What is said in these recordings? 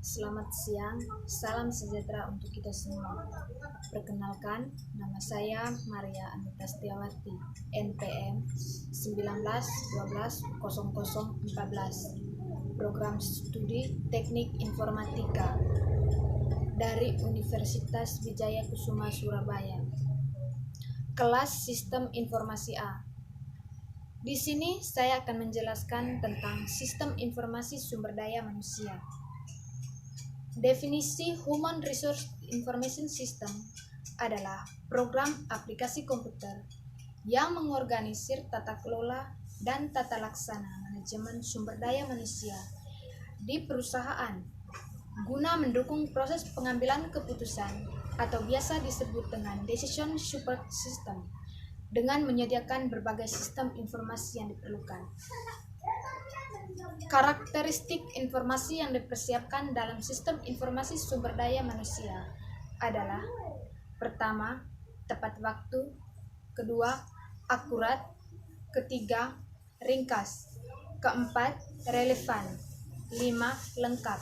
Selamat siang, salam sejahtera untuk kita semua. Perkenalkan, nama saya Maria Anita Setiawati, NPM 19120014, Program Studi Teknik Informatika dari Universitas Wijaya Kusuma Surabaya. Kelas Sistem Informasi A. Di sini saya akan menjelaskan tentang Sistem Informasi Sumber Daya Manusia. Definisi Human Resource Information System adalah program aplikasi komputer yang mengorganisir tata kelola dan tata laksana manajemen sumber daya manusia di perusahaan guna mendukung proses pengambilan keputusan atau biasa disebut dengan Decision Support System dengan menyediakan berbagai sistem informasi yang diperlukan. Karakteristik informasi yang dipersiapkan dalam sistem informasi sumber daya manusia adalah: pertama, tepat waktu; kedua, akurat; ketiga, ringkas; keempat, relevan; lima, lengkap.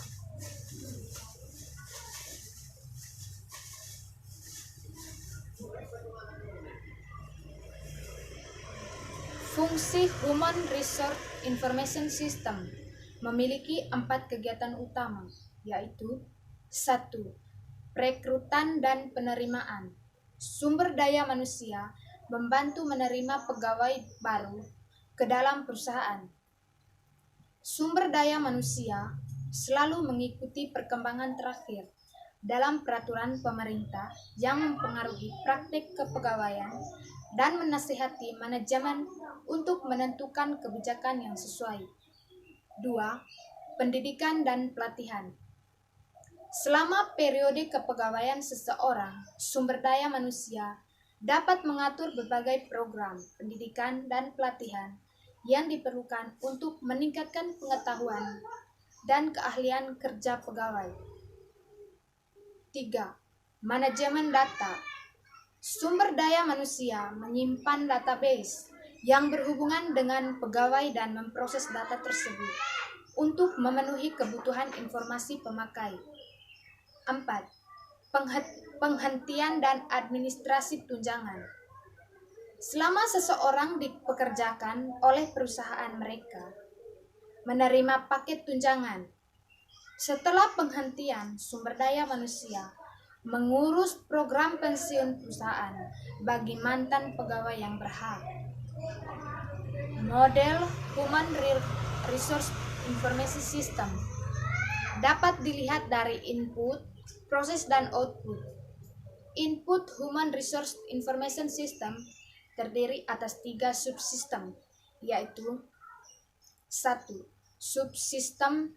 Fungsi Human Resource Information System memiliki 4 kegiatan utama, yaitu 1. Perekrutan dan penerimaan. Sumber daya manusia membantu menerima pegawai baru ke dalam perusahaan. Sumber daya manusia selalu mengikuti perkembangan terakhir dalam peraturan pemerintah yang mempengaruhi praktik kepegawaian dan menasihati manajemen untuk menentukan kebijakan yang sesuai. 2. Pendidikan dan pelatihan. Selama periode kepegawaian seseorang, sumber daya manusia dapat mengatur berbagai program pendidikan dan pelatihan yang diperlukan untuk meningkatkan pengetahuan dan keahlian kerja pegawai. 3. Manajemen data. Sumber daya manusia menyimpan database yang berhubungan dengan pegawai dan memproses data tersebut untuk memenuhi kebutuhan informasi pemakai. 4. Penghentian dan administrasi tunjangan. Selama seseorang dipekerjakan oleh perusahaan mereka menerima paket tunjangan. Setelah penghentian, sumber daya manusia mengurus program pensiun perusahaan bagi mantan pegawai yang berhak. Model Human Resource Information System dapat dilihat dari input, proses, dan output. Input Human Resource Information System terdiri atas 3 subsistem, yaitu 1. Subsistem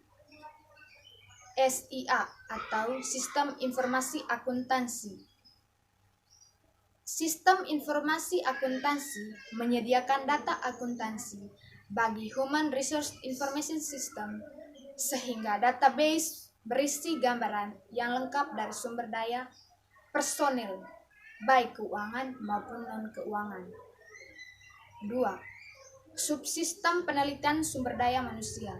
SIA atau Sistem Informasi Akuntansi. Sistem Informasi Akuntansi menyediakan data akuntansi bagi Human Resource Information System sehingga database berisi gambaran yang lengkap dari sumber daya personil, baik keuangan maupun non-keuangan. 2. Subsistem penelitian sumber daya manusia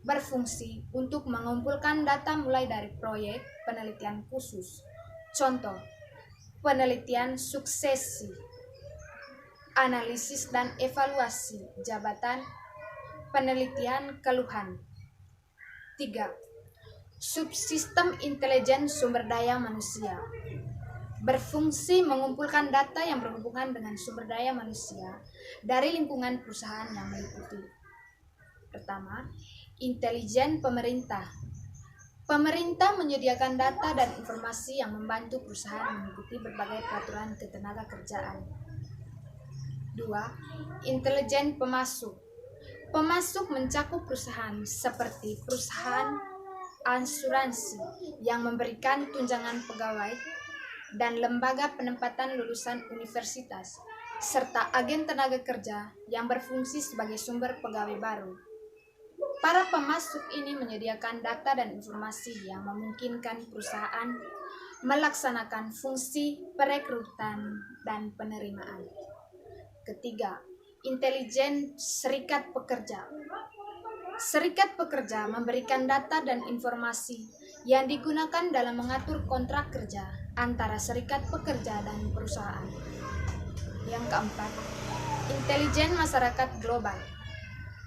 berfungsi untuk mengumpulkan data mulai dari proyek penelitian khusus. Contoh, penelitian suksesi, analisis dan evaluasi jabatan, penelitian keluhan. 3. Subsistem intelijen sumber daya manusia berfungsi mengumpulkan data yang berhubungan dengan sumber daya manusia dari lingkungan perusahaan yang meliputi: pertama, intelijen pemerintah. Pemerintah menyediakan data dan informasi yang membantu perusahaan mengikuti berbagai peraturan ketenaga kerjaan. 2. Intelijen pemasuk. Pemasuk mencakup perusahaan seperti perusahaan asuransi yang memberikan tunjangan pegawai dan lembaga penempatan lulusan universitas, serta agen tenaga kerja yang berfungsi sebagai sumber pegawai baru. Para pemasuk ini menyediakan data dan informasi yang memungkinkan perusahaan melaksanakan fungsi perekrutan dan penerimaan. Ketiga, intelijen serikat pekerja. Serikat pekerja memberikan data dan informasi yang digunakan dalam mengatur kontrak kerja antara serikat pekerja dan perusahaan. Yang keempat, intelijen masyarakat global.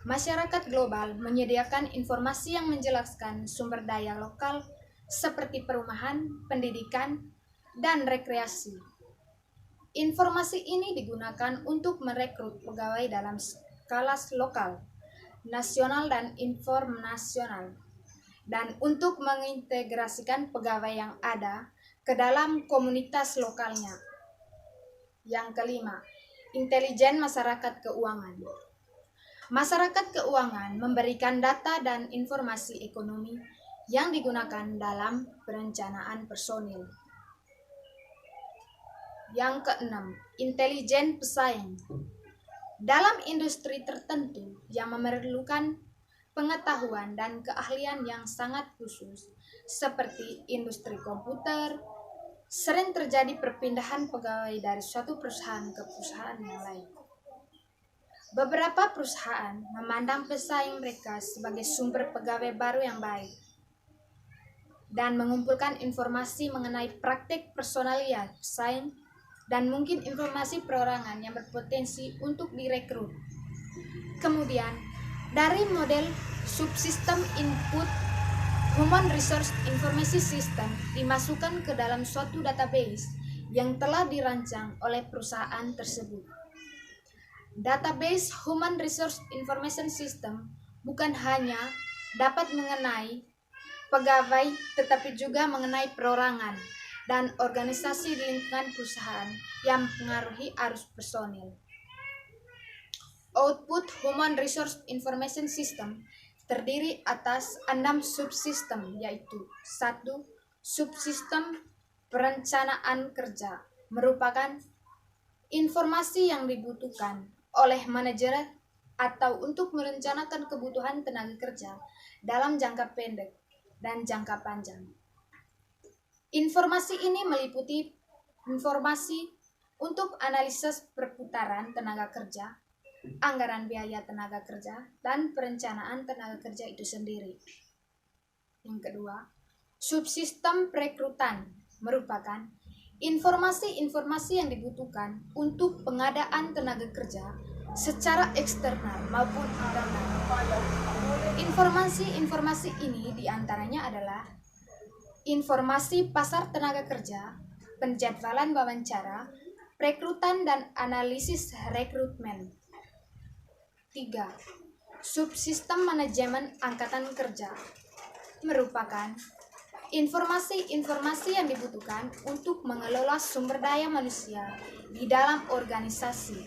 Masyarakat global menyediakan informasi yang menjelaskan sumber daya lokal seperti perumahan, pendidikan, dan rekreasi. Informasi ini digunakan untuk merekrut pegawai dalam skala lokal, nasional, dan internasional, dan untuk mengintegrasikan pegawai yang ada ke dalam komunitas lokalnya. Yang kelima, intelijen masyarakat keuangan. Masyarakat keuangan memberikan data dan informasi ekonomi yang digunakan dalam perencanaan personil. Yang keenam, intelijen pesaing. Dalam industri tertentu yang memerlukan pengetahuan dan keahlian yang sangat khusus, seperti industri komputer, sering terjadi perpindahan pegawai dari suatu perusahaan ke perusahaan yang lain. Beberapa perusahaan memandang pesaing mereka sebagai sumber pegawai baru yang baik dan mengumpulkan informasi mengenai praktik personalia pesaing dan mungkin informasi perorangan yang berpotensi untuk direkrut. Kemudian, dari model subsistem input Human Resource Information System dimasukkan ke dalam suatu database yang telah dirancang oleh perusahaan tersebut. Database Human Resource Information System bukan hanya dapat mengenai pegawai, tetapi juga mengenai perorangan dan organisasi di lingkungan perusahaan yang mempengaruhi arus personil. Output Human Resource Information System terdiri atas 6 subsistem, yaitu 1. Subsistem perencanaan kerja merupakan informasi yang dibutuhkan oleh manajer atau untuk merencanakan kebutuhan tenaga kerja dalam jangka pendek dan jangka panjang. Informasi ini meliputi informasi untuk analisis perputaran tenaga kerja, anggaran biaya tenaga kerja, dan perencanaan tenaga kerja itu sendiri. Yang kedua, subsistem perekrutan merupakan informasi-informasi yang dibutuhkan untuk pengadaan tenaga kerja secara eksternal maupun internal. Informasi-informasi ini diantaranya adalah informasi pasar tenaga kerja, penjadwalan wawancara, perekrutan dan analisis rekrutmen. 3. Subsistem manajemen angkatan kerja merupakan informasi-informasi yang dibutuhkan untuk mengelola sumber daya manusia di dalam organisasi.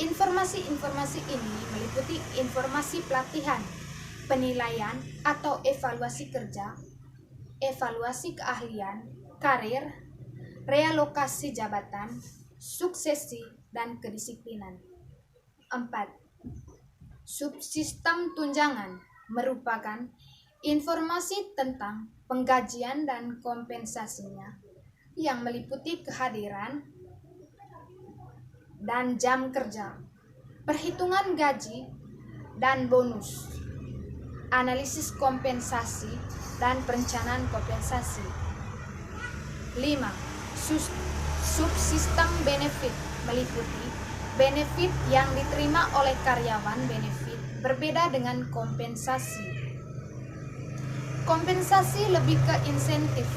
Informasi-informasi ini meliputi informasi pelatihan, penilaian atau evaluasi kerja, evaluasi keahlian, karir, realokasi jabatan, suksesi, dan kedisiplinan. 4. Subsistem tunjangan merupakan informasi tentang penggajian dan kompensasinya yang meliputi kehadiran dan jam kerja, perhitungan gaji dan bonus, analisis kompensasi dan perencanaan kompensasi. 5. Subsistem benefit meliputi benefit yang diterima oleh karyawan. Benefit berbeda dengan kompensasi. Kompensasi lebih ke insentif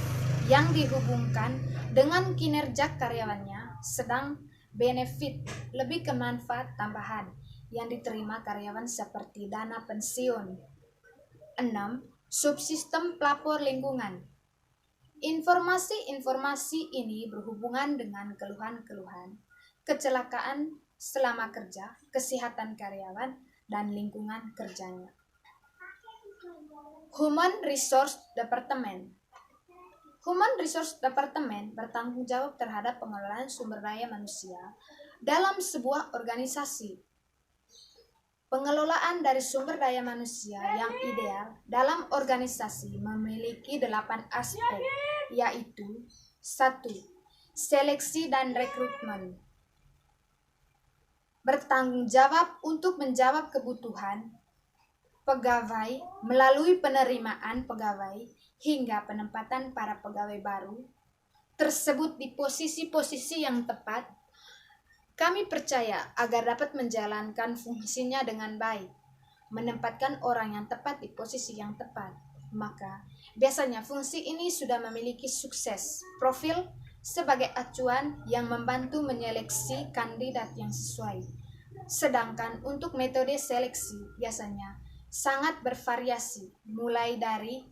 yang dihubungkan dengan kinerja karyawannya, sedang benefit lebih ke manfaat tambahan yang diterima karyawan seperti dana pensiun. 6. Subsistem pelapor lingkungan. Informasi-informasi ini berhubungan dengan keluhan-keluhan, kecelakaan selama kerja, kesehatan karyawan, dan lingkungan kerjanya. Human Resource Department. Human Resource Department bertanggung jawab terhadap pengelolaan sumber daya manusia dalam sebuah organisasi. Pengelolaan dari sumber daya manusia yang ideal dalam organisasi memiliki 8 aspek, yaitu 1. Seleksi dan rekrutmen. Bertanggung jawab untuk menjawab kebutuhan pegawai melalui penerimaan pegawai hingga penempatan para pegawai baru tersebut di posisi-posisi yang tepat, kami percaya agar dapat menjalankan fungsinya dengan baik, menempatkan orang yang tepat di posisi yang tepat, maka biasanya fungsi ini sudah memiliki sukses profil sebagai acuan yang membantu menyeleksi kandidat yang sesuai. Sedangkan untuk metode seleksi biasanya sangat bervariasi, mulai dari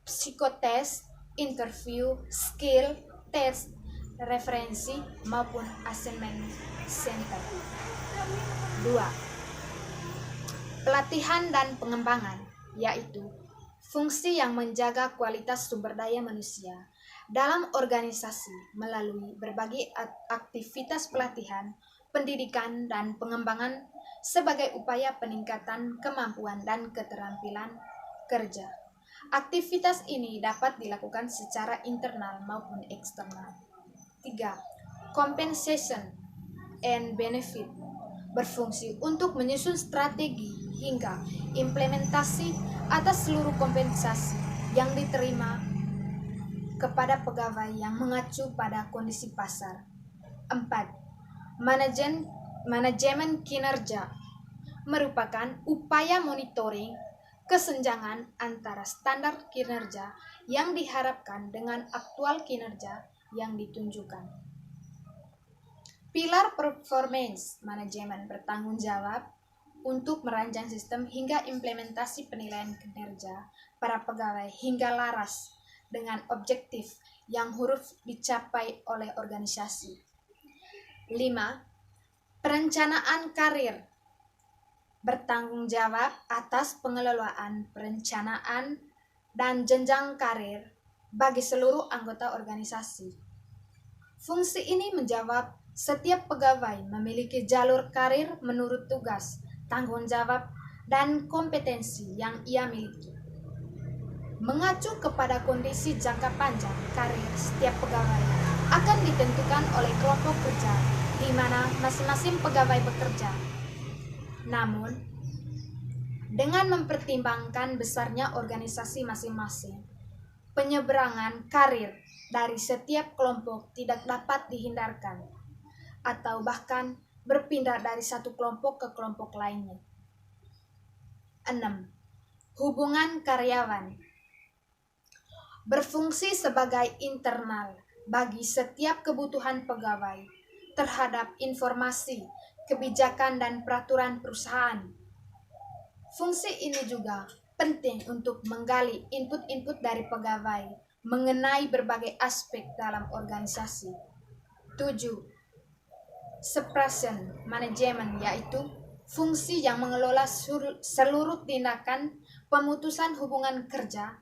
psikotes, interview, skill, tes, referensi, maupun assessment center. 2. Pelatihan dan pengembangan, yaitu fungsi yang menjaga kualitas sumber daya manusia dalam organisasi melalui berbagai aktivitas pelatihan, pendidikan, dan pengembangan sebagai upaya peningkatan kemampuan dan keterampilan kerja. Aktivitas ini dapat dilakukan secara internal maupun eksternal. 3. Compensation and benefit berfungsi untuk menyusun strategi hingga implementasi atas seluruh kompensasi yang diterima kepada pegawai yang mengacu pada kondisi pasar. 4. Manajemen kinerja merupakan upaya monitoring kesenjangan antara standar kinerja yang diharapkan dengan aktual kinerja yang ditunjukkan. Pilar performance manajemen bertanggung jawab untuk merancang sistem hingga implementasi penilaian kinerja para pegawai hingga laras dengan objektif yang harus dicapai oleh organisasi. 5. Perencanaan karir bertanggung jawab atas pengelolaan perencanaan dan jenjang karir bagi seluruh anggota organisasi. Fungsi ini menjawab setiap pegawai memiliki jalur karir menurut tugas, tanggung jawab, dan kompetensi yang ia miliki. Mengacu kepada kondisi jangka panjang karir setiap pegawai akan ditentukan oleh kelompok kerja di mana masing-masing pegawai bekerja. Namun, dengan mempertimbangkan besarnya organisasi masing-masing, penyeberangan karir dari setiap kelompok tidak dapat dihindarkan, atau bahkan berpindah dari satu kelompok ke kelompok lainnya. 6. Hubungan karyawan berfungsi sebagai internal bagi setiap kebutuhan pegawai terhadap informasi, kebijakan, dan peraturan perusahaan. Fungsi ini juga penting untuk menggali input-input dari pegawai mengenai berbagai aspek dalam organisasi. 7. Suppression manajemen, yaitu fungsi yang mengelola seluruh tindakan pemutusan hubungan kerja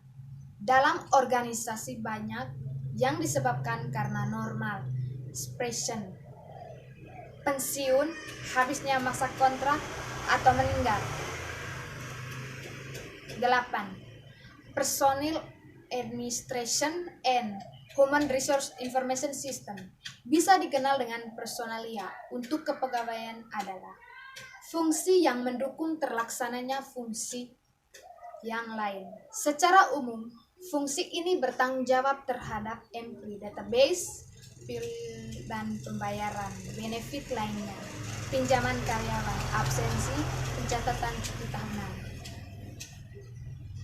dalam organisasi banyak yang disebabkan karena normal, suppression, pensiun, habisnya masa kontrak, atau meninggal. 8. Personnel Administration and Human Resource Information System bisa dikenal dengan personalia untuk kepegawaian adalah fungsi yang mendukung terlaksananya fungsi yang lain. Secara umum, fungsi ini bertanggung jawab terhadap employee database, dan pembayaran benefit lainnya, pinjaman karyawan, absensi, pencatatan cuti tahunan.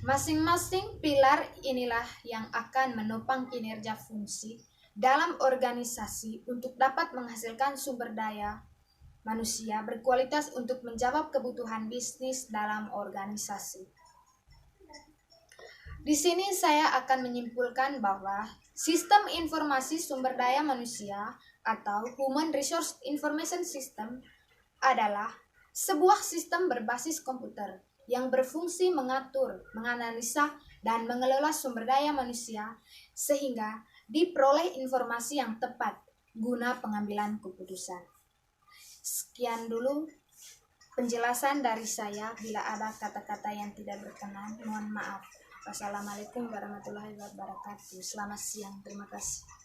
Masing-masing pilar inilah yang akan menopang kinerja fungsi dalam organisasi untuk dapat menghasilkan sumber daya manusia berkualitas untuk menjawab kebutuhan bisnis dalam organisasi. Di sini saya akan menyimpulkan bahwa sistem informasi sumber daya manusia atau Human Resource Information System adalah sebuah sistem berbasis komputer yang berfungsi mengatur, menganalisa, dan mengelola sumber daya manusia sehingga diperoleh informasi yang tepat guna pengambilan keputusan. Sekian dulu penjelasan dari saya. Bila ada kata-kata yang tidak berkenan, mohon maaf. Wassalamualaikum warahmatullahi wabarakatuh. Selamat siang. Terima kasih.